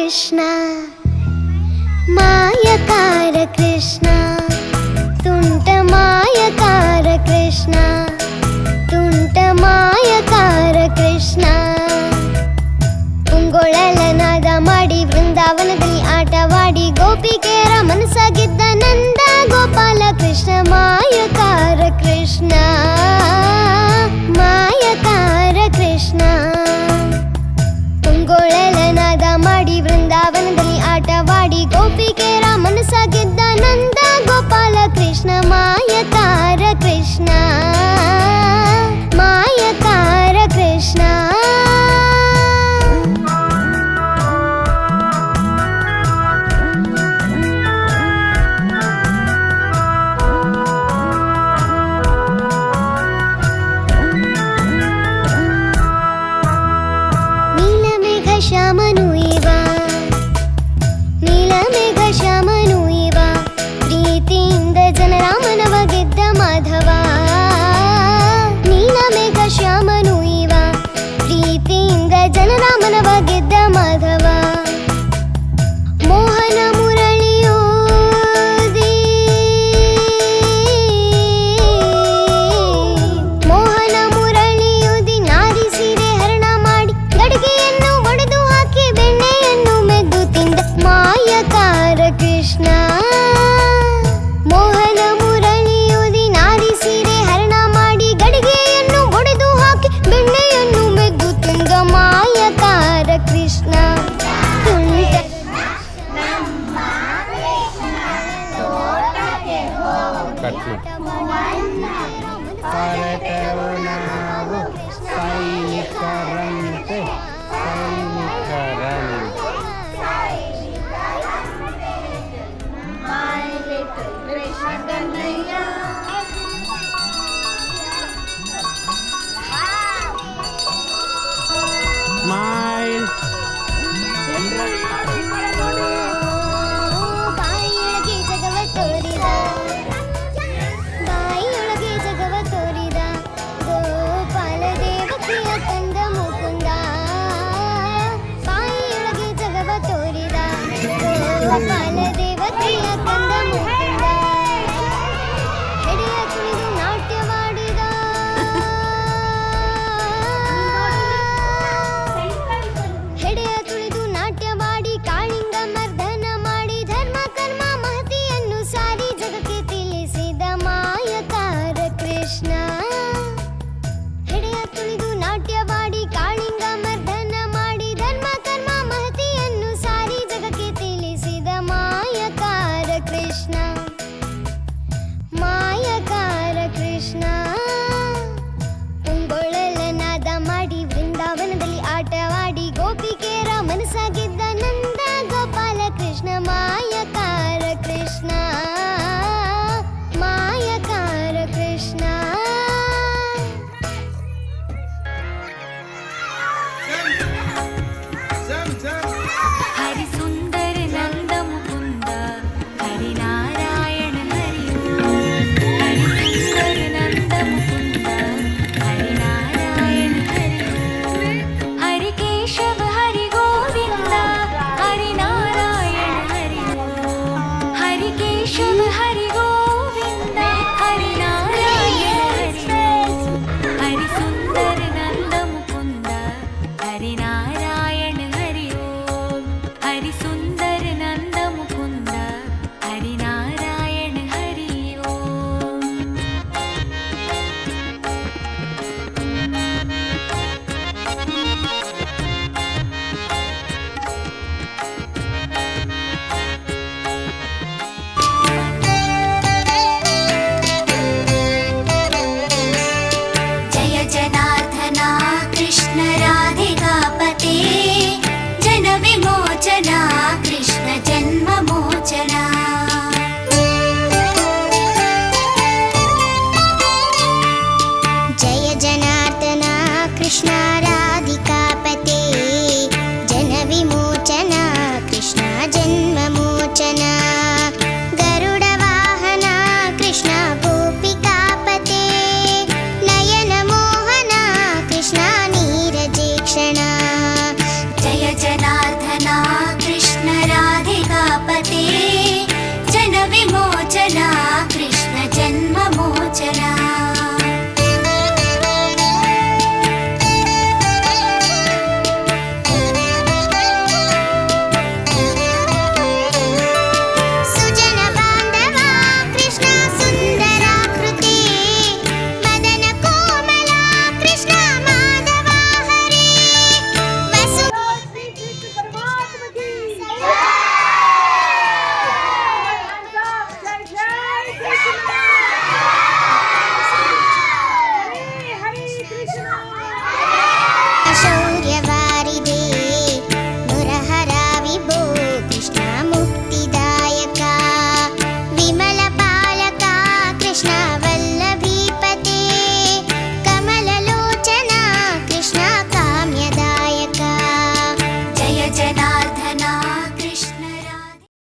कृष्ण मायकार कृष्ण ತುಂಟ ಮಾಯಕಾರ ಕೃಷ್ಣ ತುಂಟ ಮಾಯಕಾರ ಕೃಷ್ಣ ಉಂಗೊಳಲನಾದ ಮಾಡಿ ವೃಂದಾವನದಲ್ಲಿ ಆಟವಾಡಿ ಗೋಪಿಕೆಯರ ಮನಸ್ಸಾಗಿದ್ದ ನಂದ ಗೋಪಾಲ ಕೃಷ್ಣ ಮಾಯಕಾರ ಕೃಷ್ಣ ಮಾಯಕಾರ ಕೃಷ್ಣ ಉಂಗೊಳಲನಾದ ಮಾಡಿ ವೃಂದಾವನದಲ್ಲಿ ಆಟವಾಡಿ ಗೋಪಿಕೆಯರ ಮನಸ್ಸಾಗಿದ್ದ ನಂದ ಗೋಪಾಲ ಕೃಷ್ಣ ಮಾಯಕಾರ ಕೃಷ್ಣ ಮಾಯಕಾರ ಕೃಷ್ಣ ನೀಲಮೇಘ ಶ್ಯಾಮನು ಇವ ನೀಲಮೇಘ ಶ್ಯಾಮನು ಇವ ಪ್ರೀತಿಯಿಂದ ಜನರಾಮನವ ಗೆದ್ದ ಮಾಧವ ನೀಲಮೇಘ ಶ್ಯಾಮನು ಇವ ಪ್ರೀತಿಯಿಂದ ಜನರಾಮನವ ಗೆದ್ದ ಮಾಧವ ಮೋಹನ ಮುರಳಿಯೂದಿ ಮೋಹನ ಮುರಳಿಯೂದಿ ನಾರಿ ಸೀರೆ ಹರಣ ಮಾಡಿ ಗಡಿಗೆಯನ್ನು ಒಡೆದು ಹಾಕಿ ಬೆಣ್ಣೆಯನ್ನು ಮೆದ್ದು ತಿಂದ ಮಾಯಕಾರ ಕೃಷ್ಣ ಮೋಹನ ಮುರಳಿಯೂದಿ ನಾರಿ ಸೀರೆ ಹರಣ ಮಾಡಿ ಗಡಿಗೆಯನ್ನು ಒಡೆದು ಹಾಕಿ ಬೆಣ್ಣೆಯನ್ನು ಮೆದ್ದು ತಿಂದ ಮಾಯಕಾರ ಕೃಷ್ಣ ತುಂಟ ಹೊರಟೆವು ನಾವು ಸೈನಿಕರಂತೆ ಸ್ಮೈಲ್ ಬಾಯಿಯೊಳಗೆ ಜಗವ ತೋರಿದ ಬಾಯಿಯೊಳಗೆ ಜಗವ ತೋರಿದ ಗೋಪಾಲ ದೇವಕಿಯ ತಂದ ಮುಕುಂದ ಬಾಯಿಯೊಳಗೆ ಜಗವ ತೋರಿದ ಗೋಪಾಲ ದೇವಕಿಯ ತಂದ ಮುಕುಂದ ಹೆಡೆಯ ತುಳಿದು ನಾಟ್ಯವಾಡಿದ ಹೆಡೆಯ ತುಳಿದು ನಾಟ್ಯವಾಡಿ ಕಾಳಿಂಗ ಮರ್ದನ ಮಾಡಿ ಧರ್ಮ ಕರ್ಮ ಮಹತಿಯನ್ನು ಸಾರಿ ಜಗಕ್ಕೆ ತಿಳಿಸಿದ ಮಾಯಕಾರ ಕೃಷ್ಣ ಹೆಡೆಯ ತುಳಿದು ನಾಟ್ಯವಾಡಿ ಕಾಳಿಂಗ ಮರ್ದನ ಮಾಡಿ ಧರ್ಮ ಕರ್ಮ ಮಹತಿಯನ್ನು ಸಾರಿ ಜಗಕ್ಕೆ ತಿಳಿಸಿದ ಮಾಯಕಾರ ಕೃಷ್ಣ ಮಾಯಕಾರ ಕೃಷ್ಣ ಉಂಗೊಳಲನಾದ ಮಾಡಿ ವೃಂದಾವನದಲ್ಲಿ ಆಟವಾಡಿ ಗೋಪಿಕೆಯರ ಮನಸ್ಸಾಗಿದ್ದ ನಂದ ಗೋಪಾಲ ಕೃಷ್ಣ ಮಾಯಕಾರ ಕೃಷ್ಣ ಮಾಯಕಾರ ಕೃಷ್ಣ हरि सुंदर नंद मुकुंद हरि नारायण हरि हरि सुंदर नंद मुकुंद हरि नारायण हरि हरि केशव हरि गोविंद हरि नारायण हरि हरि केशव हरि गोविंद हरि नारायण हरि हरि सुंदर नंद मुकुंद हरि नारायण हरि हरि सुंदर नंद मुकुंद हरि नारायण हरि ಕೃಷ್ಣ